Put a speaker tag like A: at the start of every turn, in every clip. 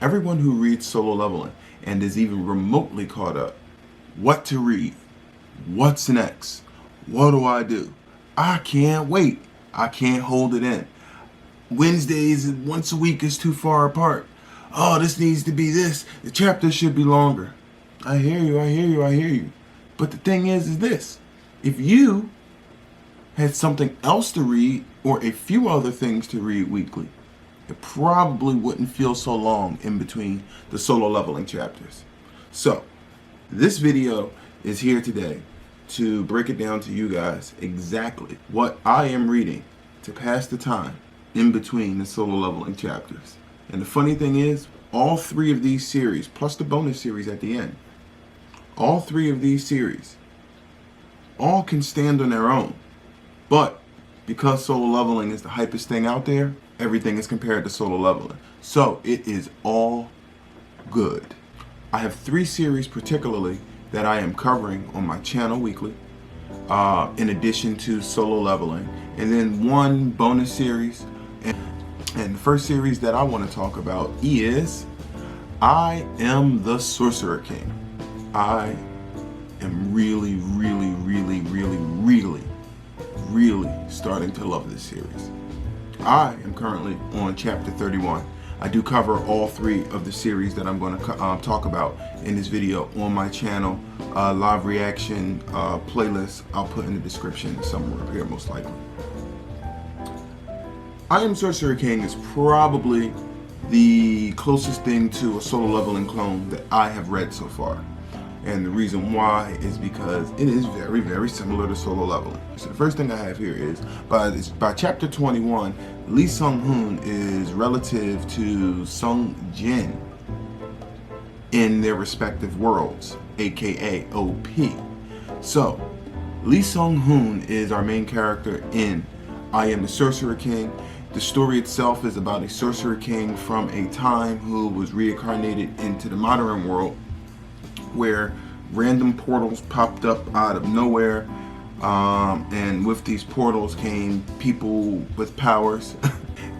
A: Everyone who reads Solo Leveling and is even remotely caught up, what to read, what's next, what do I do? I can't wait. I can't hold it in. Wednesdays once a week is too far apart. Oh, this needs to be this. The chapter should be longer. I hear you, I hear you, I hear you. But the thing is this. If you had something else to read or a few other things to read weekly, it probably wouldn't feel so long in between the Solo Leveling chapters. So, this video is here today to break it down to you guys exactly what I am reading to pass the time in between the Solo Leveling chapters. And the funny thing is, all three of these series, plus the bonus series at the end, all three of these series, all can stand on their own. But because Solo Leveling is the hypest thing out there, everything is compared to Solo Leveling. So it is all good. I have three series particularly that I am covering on my channel weekly, in addition to Solo Leveling, and then one bonus series. And the first series that I want to talk about is I Am the Sorcerer King. I am really starting to love this series. I am currently on chapter 31. I do cover all three of the series that I'm going to talk about in this video on my channel. Live reaction playlist I'll put in the description somewhere up here most likely. I Am Sorcerer King is probably the closest thing to a Solo Leveling clone that I have read so far. And the reason why is because it is very similar to Solo Leveling. So the first thing I have here is, by chapter 21, Lee Sung-hoon is relative to Sung Jin in their respective worlds, aka OP. So, Lee Sung-hoon is our main character in I Am the Sorcerer King. The story itself is about a Sorcerer King from a time who was reincarnated into the modern world, where random portals popped up out of nowhere, and with these portals came people with powers,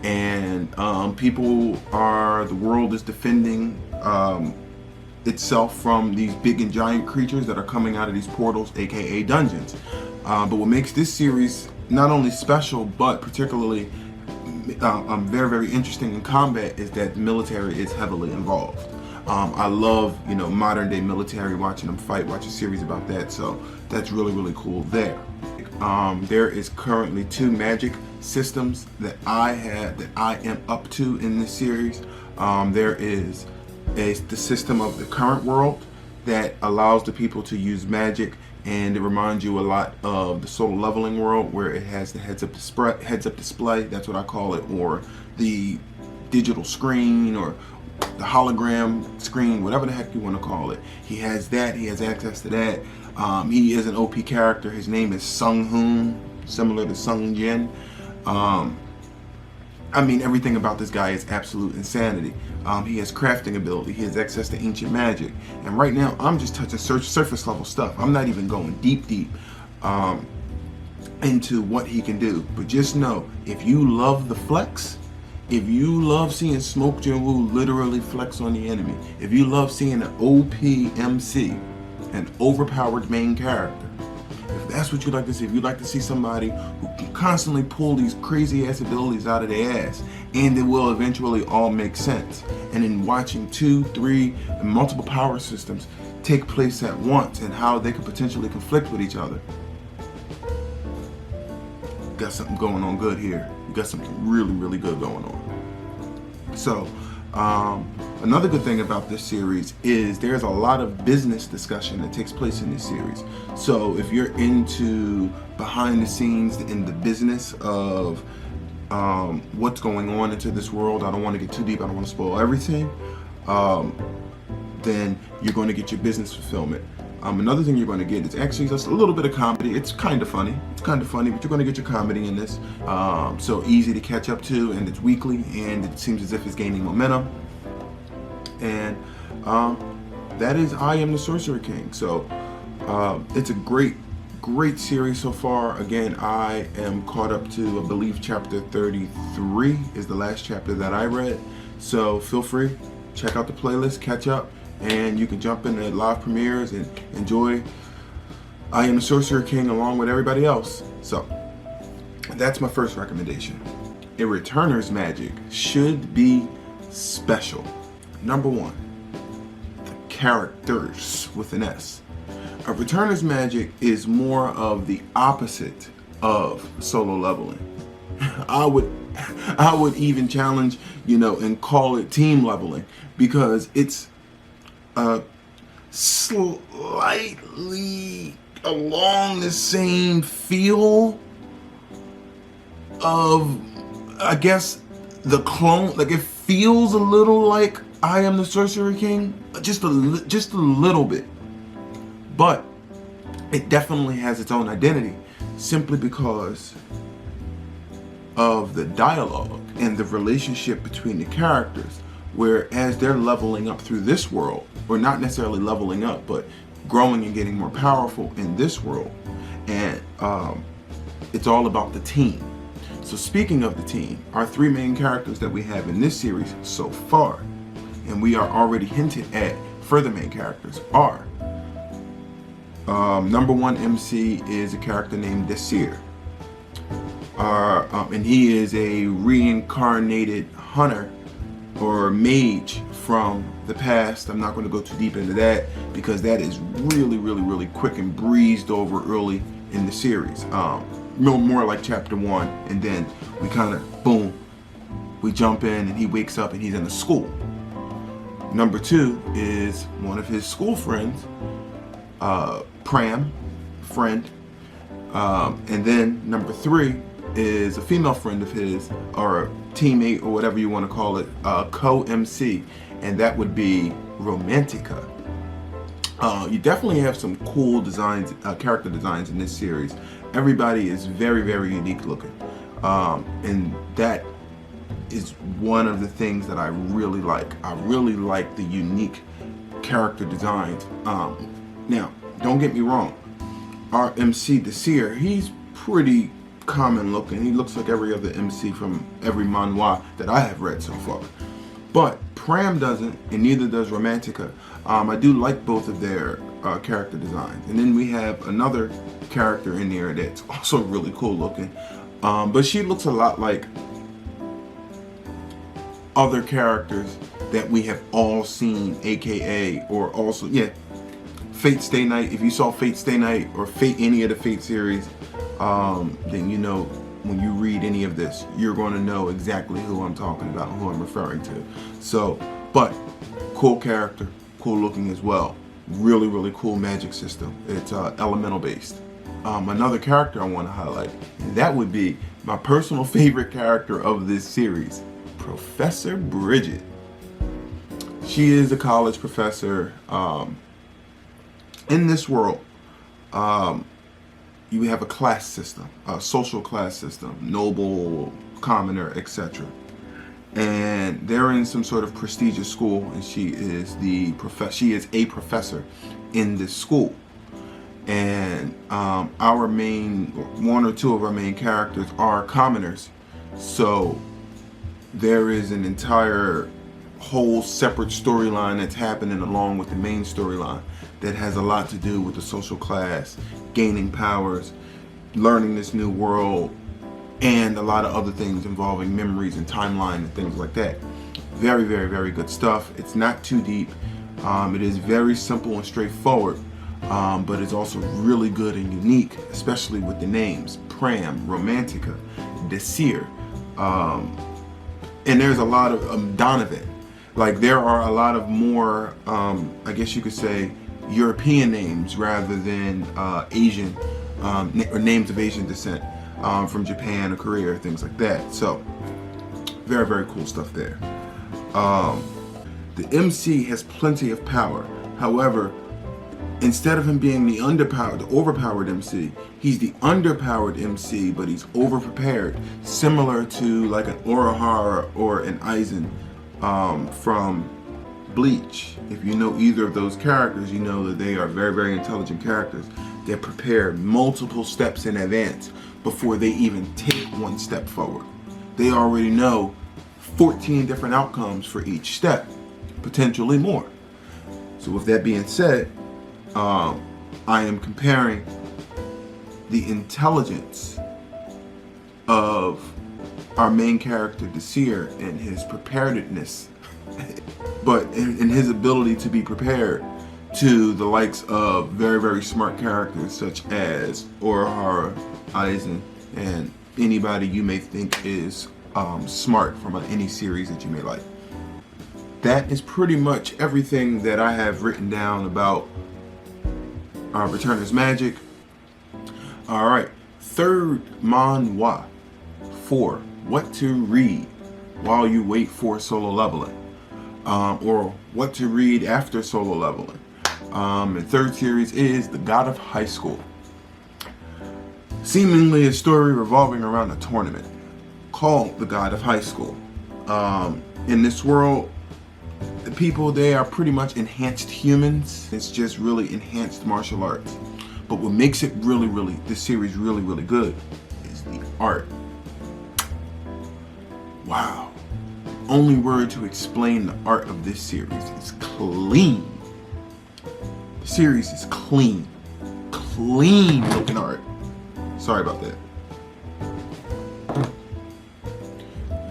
A: and the world is defending itself from these big and giant creatures that are coming out of these portals, aka dungeons. But what makes this series not only special but particularly very interesting in combat is that the military is heavily involved. I love, modern day military, watching them fight, watch a series about that, so that's really cool there. There is currently 2 magic systems that I am up to in this series. There is the system of the current world that allows the people to use magic, and it reminds you a lot of the Solo Leveling world, where it has the heads-up display, that's what I call it, or the digital screen, or the hologram screen, whatever the heck you want to call it. He has that. He has access to that. He is an OP character. His name is Sung-hoon, similar to Sung Jin. I mean, everything about this guy is absolute insanity. He has crafting ability. He has access to ancient magic. And right now, I'm just touching surface level stuff. I'm not even going deep into what he can do. But just know, if you love the flex, if you love seeing Smoke Jin-woo literally flex on the enemy, if you love seeing an OP MC, an overpowered main character, if that's what you like to see, if you like to see somebody who can constantly pull these crazy ass abilities out of their ass, and it will eventually all make sense, and in watching 2, 3, and multiple power systems take place at once and how they could potentially conflict with each other, got something going on good here. You got something really good going on. So, another good thing about this series is there's a lot of business discussion that takes place in this series. So if you're into behind the scenes in the business of what's going on into this world, I don't want to get too deep, I don't want to spoil everything, then you're going to get your business fulfillment. Another thing you're going to get is actually just a little bit of comedy. It's kind of funny, but you're going to get your comedy in this. So easy to catch up to, and it's weekly, and it seems as if it's gaining momentum. And that is I Am the Sorcerer King. So it's a great series so far. Again, I am caught up to, I believe, chapter 33 is the last chapter that I read. So feel free, check out the playlist, catch up, and you can jump into live premieres and enjoy I Am the Sorcerer King along with everybody else. So that's my first recommendation. A returner's magic should be special. Number one, the characters with an S. A returner's magic is more of the opposite of solo leveling. I would even challenge, and call it team leveling, because it's slightly along the same feel of, I guess, the clone. Like, it feels a little like I Am the Sorcerer King, just a little bit, but it definitely has its own identity, simply because of the dialogue and the relationship between the characters, where as they're leveling up through this world, or not necessarily leveling up, but growing and getting more powerful in this world, and it's all about the team. So speaking of the team, our three main characters that we have in this series so far, and we are already hinted at further main characters, are number one MC is a character named Desir. And he is a reincarnated hunter or mage from the past. I'm not going to go too deep into that, because that is really quick and breezed over early in the series. More like chapter 1, and then we kind of, boom, we jump in and he wakes up and he's in a school. Number 2 is one of his school friends, Pram, friend. And then number 3 is a female friend of his, or a teammate, or whatever you want to call it, co-MC, and that would be Romantica. You definitely have some cool designs, character designs in this series. Everybody is very unique looking, and that is one of the things that I really like. I really like the unique character designs. Now, don't get me wrong, our MC Desir, he's pretty common looking. He looks like every other MC from every manhwa that I have read so far. But Pram doesn't, and neither does Romantica. I do like both of their character designs. And then we have another character in there that's also really cool looking. But she looks a lot like other characters that we have all seen, aka, or also, yeah, Fate Stay Night. If you saw Fate Stay Night or Fate, any of the Fate series, then you know, when you read any of this, you're going to know exactly who I'm talking about, who I'm referring to. So, but cool character, cool looking as well. Really cool magic system. It's elemental based. Another character I want to highlight, and that would be my personal favorite character of this series, Professor Bridget. She is a college professor. In this world, you have a class system, a social class system, noble, commoner, etc. And they're in some sort of prestigious school, and she is a professor in this school. And one or two of our main characters are commoners. So there is an entire whole separate storyline that's happening along with the main storyline that has a lot to do with the social class, gaining powers, learning this new world, and a lot of other things involving memories and timeline and things like that. Very good stuff. It's not too deep. It is very simple and straightforward, but it's also really good and unique, especially with the names Pram, Romantica, Desir, and there's a lot of Donovan. Like, there are a lot of more, I guess you could say, European names rather than Asian, or names of Asian descent, from Japan or Korea or things like that. So very cool stuff there. The MC has plenty of power. However, instead of him being the overpowered MC, he's the underpowered MC, but he's overprepared, similar to like an Urahara or an Aizen from Bleach. If you know either of those characters, you know that they are very intelligent characters that prepare multiple steps in advance before they even take one step forward. They already know 14 different outcomes for each step. potentially more. So with that being said, I am comparing the intelligence of our main character, Desir, and his preparedness, but in his ability to be prepared, to the likes of very, very smart characters such as Urahara, Aizen, and anybody you may think is smart from any series that you may like. That is pretty much everything that I have written down about Returner's Magic. Alright, third manhwa for what to read while you wait for solo leveling, or what to read after solo leveling. The third series is The God of High School. Seemingly a story revolving around a tournament called The God of High School. In this world, the people, they are pretty much enhanced humans. It's just really enhanced martial arts. But what makes it this series really good is the art. Wow. Only word to explain the art of this series is clean. The series is clean. Clean looking art. Sorry about that.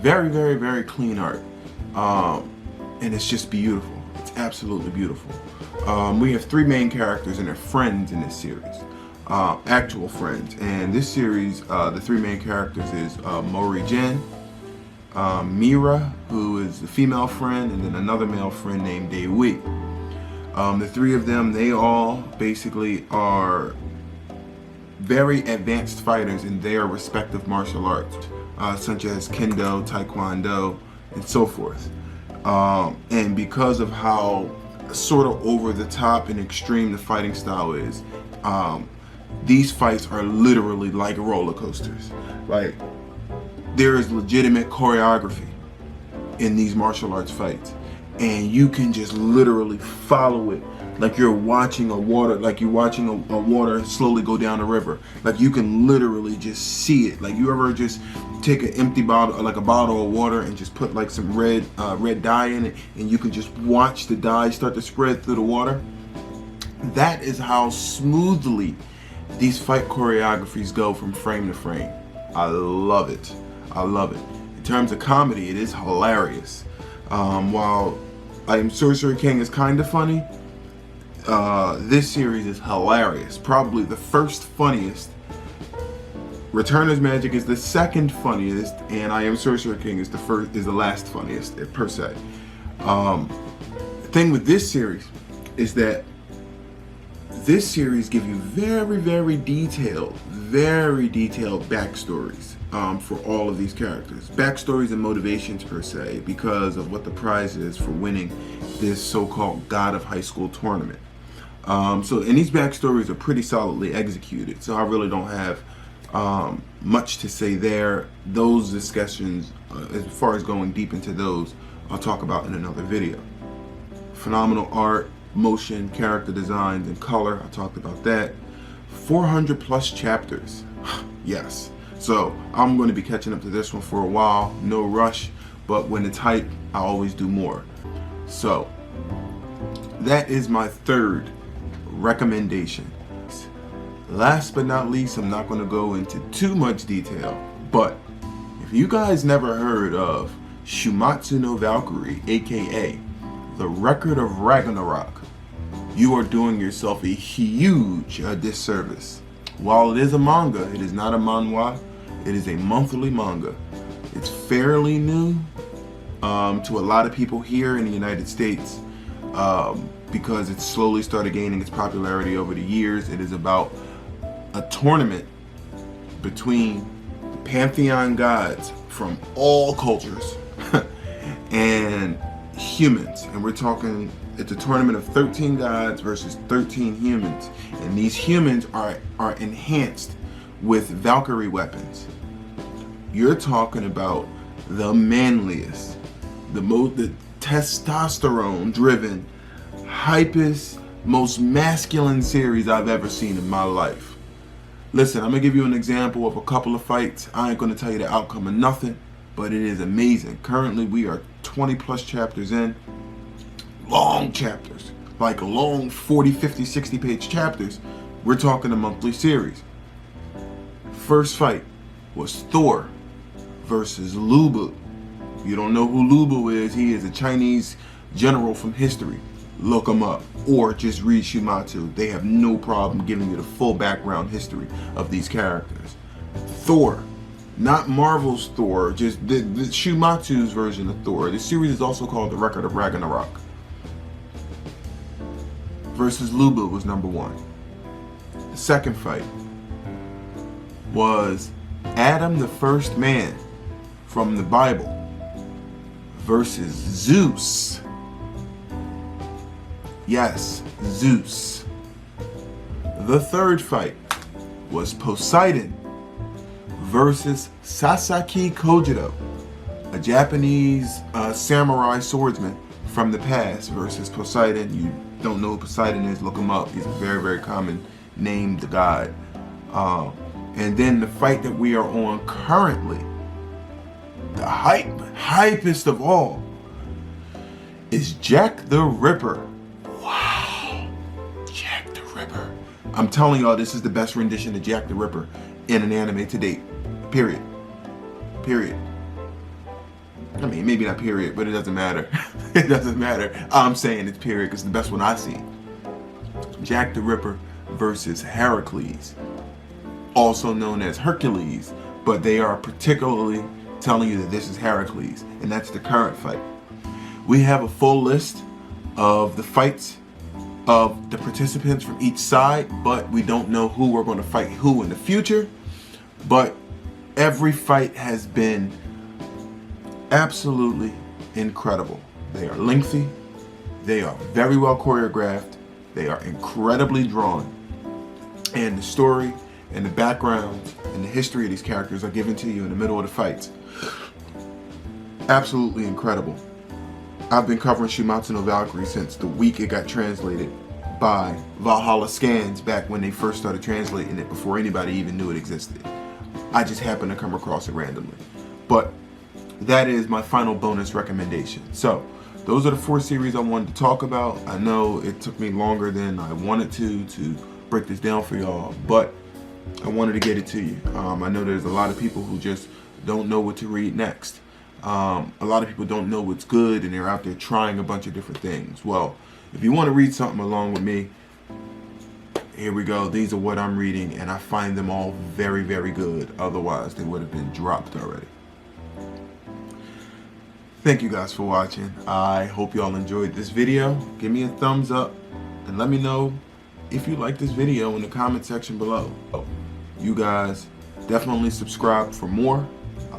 A: Very clean art. And it's just beautiful. It's absolutely beautiful. We have three main characters and their friends in this series. Actual friends. And this series, the three main characters is Mori Jin, Mira, who is the female friend, and then another male friend named Daewee. The three of them, they all basically are very advanced fighters in their respective martial arts, such as Kendo, Taekwondo, and so forth. And because of how sort of over the top and extreme the fighting style is, these fights are literally like roller coasters. Like, there is legitimate choreography in these martial arts fights, and you can just literally follow it like you're watching a water slowly go down a river. Like, you can literally just see it. Like, you ever just take an empty bottle, like a bottle of water, and just put like some red dye in it, and you can just watch the dye start to spread through the water? That is how smoothly these fight choreographies go from frame to frame. I love it. I love it. In terms of comedy, it is hilarious. While I Am Sorcery King is kind of funny, this series is hilarious. Probably the first funniest. Returner's Magic is the second funniest, and I Am Sorcery King is the last funniest per se. The thing with this series is that this series gives you very detailed backstories for all of these characters. Backstories and motivations per se, because of what the prize is for winning this so-called God of High School tournament. And these backstories are pretty solidly executed, so I really don't have much to say there. Those discussions, as far as going deep into those, I'll talk about in another video. Phenomenal art, motion, character designs, and color. I talked about that. 400 plus chapters. Yes. So I'm going to be catching up to this one for a while. No rush, but when it's hype, I always do more. So that is my third recommendation. Last but not least, I'm not going to go into too much detail, but if you guys never heard of Shumatsu no Valkyrie, aka The Record of Ragnarok, you are doing yourself a huge disservice. While it is a manga, it is not a manhwa. It is a monthly manga. It's fairly new to a lot of people here in the United States because it slowly started gaining its popularity over the years. It is about a tournament between the pantheon gods from all cultures and humans, and we're talking, it's a tournament of 13 gods versus 13 humans, and these humans are enhanced with Valkyrie weapons. You're talking about the manliest, the testosterone driven, hypest, most masculine series I've ever seen in my life. Listen, I'm gonna give you an example of a couple of fights. I ain't gonna tell you the outcome of nothing, but it is amazing. Currently we are 20 plus chapters in. long chapters, like long 40, 50, 60 page chapters. We're talking a monthly series. First fight was Thor versus Lubu. If you don't know who Lubu is, he is a Chinese general from history. Look him up, or just read Shumatsu. They have no problem giving you the full background history of these characters. Thor, not Marvel's Thor, just the Shumatsu's version of Thor. The series is also called The Record of Ragnarok. Versus Lubu was number one. The second fight was Adam the First Man from the Bible versus Zeus. Yes, Zeus. The third fight was Poseidon versus Sasaki Kojiro, a Japanese samurai swordsman from the past, versus Poseidon. You don't know who Poseidon is, look him up. He's a very, very common named god. And then the fight that we are on currently, the hypest of all, is Jack the Ripper. Wow, Jack the Ripper. I'm telling y'all, this is the best rendition of Jack the Ripper in an anime to date. Period. Period. I mean, maybe not period, but it doesn't matter. It doesn't matter. I'm saying it's period because it's the best one I've seen. Jack the Ripper versus Heracles, also known as Hercules, but they are particularly telling you that this is Heracles, and that's the current fight. We have a full list of the fights of the participants from each side, but we don't know who we're going to fight who in the future. But every fight has been absolutely incredible. They are lengthy, they are very well choreographed, they are incredibly drawn, and the story and the background and the history of these characters are given to you in the middle of the fights. Absolutely incredible. I've been covering Shumatsu no Valkyrie since the week it got translated by Valhalla Scans, back when they first started translating it, before anybody even knew it existed. I just happened to come across it randomly. But that is my final bonus recommendation. So those are the 4 series I wanted to talk about. I know it took me longer than I wanted to break this down for y'all, but I wanted to get it to you. I know there's a lot of people who just don't know what to read next. A lot of people don't know what's good, and they're out there trying a bunch of different things. Well, if you want to read something along with me, here we go. These are what I'm reading, and I find them all very, very good. Otherwise, they would have been dropped already. Thank you guys for watching. I hope y'all enjoyed this video. Give me a thumbs up and let me know if you like this video in the comment section below. You guys definitely subscribe for more.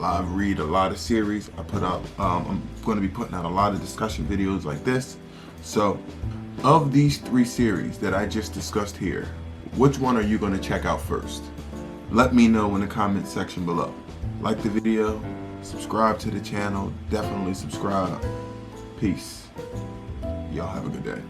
A: I read a lot of series. I put out, I'm going to be putting out a lot of discussion videos like this. So of these 3 series that I just discussed here, which one are you going to check out first? Let me know in the comment section below. Like the video, subscribe to the channel, definitely subscribe. Peace. Y'all have a good day.